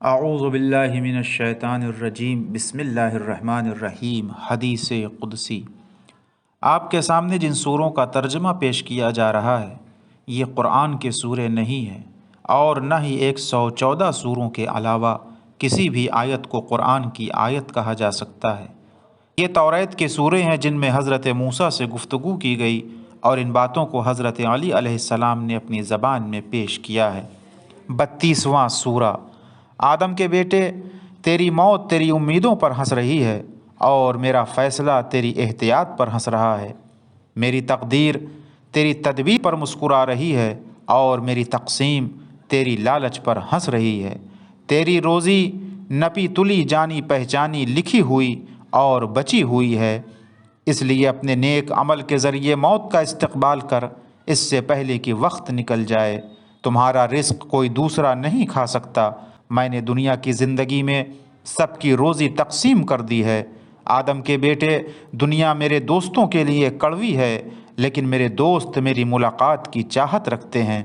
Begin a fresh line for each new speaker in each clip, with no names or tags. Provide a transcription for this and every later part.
اعوذ باللہ من الشیطان الرجیم بسم اللہ الرحمن الرحیم۔ حدیث قدسی۔ آپ کے سامنے جن سوروں کا ترجمہ پیش کیا جا رہا ہے یہ قرآن کے سورے نہیں ہیں اور نہ ہی 114 سوروں کے علاوہ کسی بھی آیت کو قرآن کی آیت کہا جا سکتا ہے۔ یہ توریت کے سورے ہیں جن میں حضرت موسیٰ سے گفتگو کی گئی اور ان باتوں کو حضرت علی علیہ السلام نے اپنی زبان میں پیش کیا ہے۔ 32واں سورہ۔ آدم کے بیٹے، تیری موت تیری امیدوں پر ہنس رہی ہے اور میرا فیصلہ تیری احتیاط پر ہنس رہا ہے۔ میری تقدیر تیری تدبیر پر مسکرا رہی ہے اور میری تقسیم تیری لالچ پر ہنس رہی ہے۔ تیری روزی نپی تلی جانی پہچانی لکھی ہوئی اور بچی ہوئی ہے، اس لیے اپنے نیک عمل کے ذریعے موت کا استقبال کر اس سے پہلے کہ وقت نکل جائے۔ تمہارا رزق کوئی دوسرا نہیں کھا سکتا۔ میں نے دنیا کی زندگی میں سب کی روزی تقسیم کر دی ہے۔ آدم کے بیٹے، دنیا میرے دوستوں کے لیے کڑوی ہے لیکن میرے دوست میری ملاقات کی چاہت رکھتے ہیں،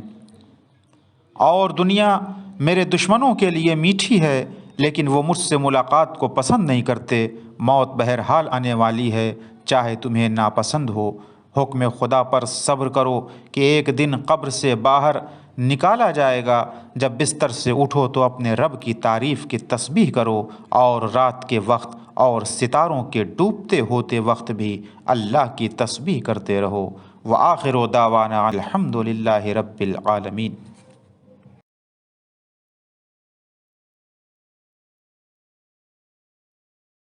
اور دنیا میرے دشمنوں کے لیے میٹھی ہے لیکن وہ مجھ سے ملاقات کو پسند نہیں کرتے۔ موت بہرحال آنے والی ہے، چاہے تمہیں ناپسند ہو۔ حکم خدا پر صبر کرو کہ ایک دن قبر سے باہر نکالا جائے گا۔ جب بستر سے اٹھو تو اپنے رب کی تعریف کی تسبیح کرو اور رات کے وقت اور ستاروں کے ڈوبتے ہوتے وقت بھی اللہ کی تسبیح کرتے رہو۔ وآخر دعوانا الحمد للہ رب العالمین۔